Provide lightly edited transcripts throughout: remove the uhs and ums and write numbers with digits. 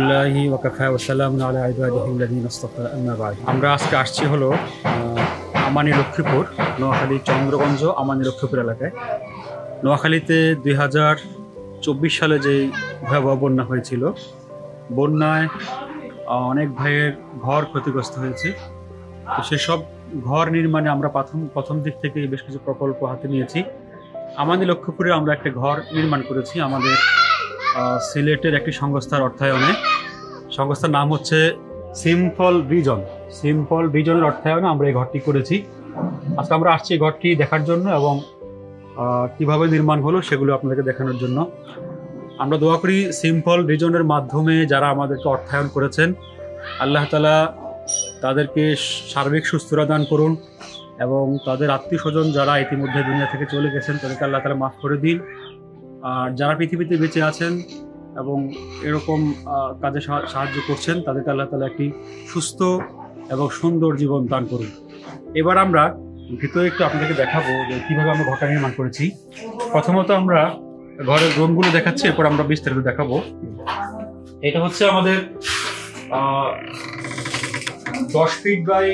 আলহামদুলিল্লাহি ওয়া কাফা ওয়া সালামুন আলা ইবাদিহিল্লাযিনা ইসতাফা আম্মা বা'দ। আমরা আজকে আসছি হলো আমানী লক্ষ্মীপুর, নোয়াখালী চন্দ্রগঞ্জ আমানী লক্ষ্মীপুর এলাকায়। নোয়াখালীতে 2024 সালে যে ভয়াবহ বন্যা হয়েছিল, বন্যায় অনেক ভাইয়ের ঘর ক্ষতিগ্রস্ত হয়েছে। তো সেসব ঘর নির্মাণে আমরা প্রথম দিক থেকে বেশ কিছু প্রকল্প হাতে নিয়েছি। আমানী লক্ষ্মীপুরে আমরা একটা ঘর নির্মাণ করেছি আমাদের সিলেটের একটি সংস্থার অর্থায়নে। সংস্থার নাম হচ্ছে সিম্পল ভিজনের অর্থায়নে আমরা এই ঘরটি করেছি। আজকে আমরা আসছি এই ঘরটি দেখার জন্য এবং কিভাবে নির্মাণ হলো সেগুলো আপনাদেরকে দেখানোর জন্য। আমরা দোয়া করি সিম্পল ভিজনের মাধ্যমে যারা আমাদেরকে অর্থায়ন করেছেন, আল্লাহ তাআলা তাদেরকে সার্বিক সুস্থতা দান করুন এবং তাদের আত্মীয় স্বজন যারা ইতিমধ্যে দুনিয়া থেকে চলে গেছেন তাদেরকে আল্লাহ তাআলা মাফ করে দিন। আর যারা পৃথিবীতে বেঁচে আছেন এবং এরকম কাজে সাহায্য করছেন তাদেরকে আল্লাহ তাআলা একটি সুস্থ এবং সুন্দর জীবন দান করুন। এবার আমরা ভিতরে একটু আপনাদেরকে দেখাবো যে কীভাবে আমরা ঘরটা নির্মাণ করেছি। প্রথমত আমরা ঘরের রুমগুলো দেখাচ্ছি, এরপর আমরা বিস্তারিত দেখাবো। এটা হচ্ছে আমাদের 10 ফিট বাই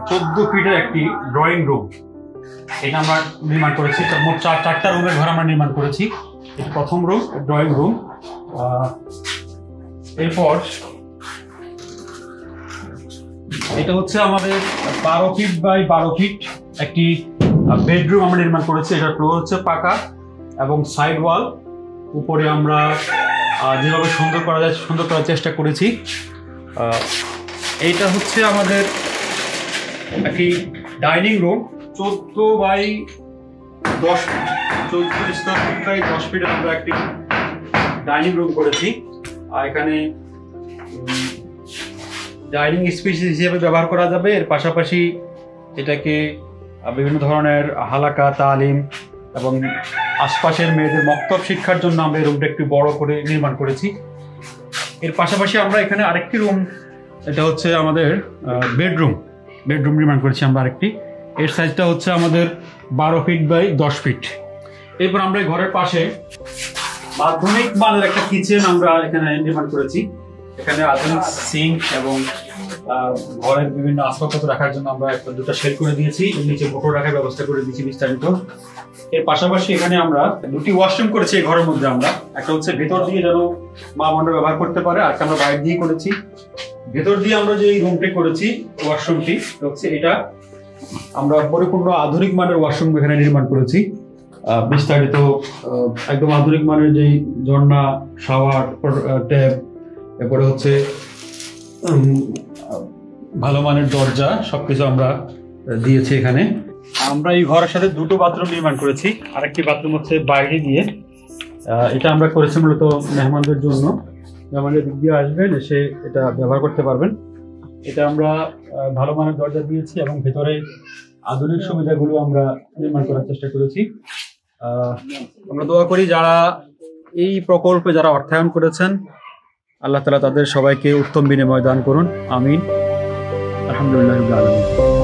14 ফিটের একটি ড্রয়িং রুম। এটা আমরা নির্মাণ করেছি। মোট চারটা রুমের ঘর আমরা নির্মাণ করেছি। এটা প্রথম রুম, ড্রয়িং রুম। এরপর এটা হচ্ছে আমাদের 12 ফিট বাই 12 ফিট একটি বেডরুম আমরা নির্মাণ করেছি। এটার ফ্লোর হচ্ছে পাকা এবং সাইড ওয়াল। উপরে আমরা যেভাবে সুন্দর করা যায় সুন্দর করার চেষ্টা করেছি। এইটা হচ্ছে আমাদের একটি dining room, 14 by 10 feet, 14 square feet by 10 ফিটের আমরা একটি ডাইনিং রুম করেছি। আর এখানে ডাইনিং স্পেস হিসেবে ব্যবহার করা যাবে। এর পাশাপাশি এটাকে বিভিন্ন ধরনের হালাকা তালিম এবং আশপাশের মেয়েদের মক্তব শিক্ষার জন্য আমরা এই রুমটা একটু বড় করে নির্মাণ করেছি। এর পাশাপাশি আমরা এখানে আরেকটি রুম, এটা হচ্ছে আমাদের বেডরুম নির্মাণ করেছি আমরা আরেকটি। এর সাইজটা হচ্ছে আমাদের 12 ফিট বাই 10 ফিট। এরপর আমরা ঘরের পাশে মাধ্যমিক মানের একটা কিচেন আমরা এখানে নির্মাণ করেছি। এখানে আধুনিক সিঙ্ক এবং ঘরের বিভিন্ন আসবাবপত্র রাখার জন্য আমরা দুটো শেড করে দিয়েছি। এর নিচে মোটর রাখার ব্যবস্থা করে দিয়েছি বিস্তারিত। এর পাশাপাশি এখানে আমরা দুটি ওয়াশরুম করেছি এই ঘরের মধ্যে। আমরা একটা হচ্ছে ভেতর দিয়ে যেন মা বোনরা ব্যবহার করতে পারে, আর আমরা বাইরে দিয়ে করেছি। ভেতর দিয়ে আমরা যে রুমটি করেছি ওয়াশরুমটি হচ্ছে এটা, আমরা পরিপূর্ণ আধুনিক মানের ওয়াশরুম এখানে নির্মাণ করেছি। বিস্তারিত একদম আধুনিক মানের যেই ঝর্ণা, শাওয়ার, ট্যাপ, এরপরে হচ্ছে ভালো মানের দরজা, সবকিছু আমরা দিয়েছি এখানে। আমরা এই ঘরের সাথে দুটো বাথরুম নির্মাণ করেছি। আরেকটি বাথরুম হচ্ছে বাইরে দিয়ে। এটা আমরা করেছি মূলত মেহমানদের জন্য। মেহমানদের দিক দিয়ে আসবেন, এসে এটা ব্যবহার করতে পারবেন। এটা আমরা ভালো মানের দরজা দিয়েছি এবং ভেতরে আধুনিক সুবিধাগুলো আমরা নির্মাণ করার চেষ্টা করেছি। আমরা দোয়া করি যারা এই প্রকল্পে যারা অর্থায়ন করেছেন, আল্লাহ তাআলা তাদের সবাইকে উত্তম বিনিময় দান করুন। আমিন। আলহামদুলিল্লাহ রাব্বিল আলামিন।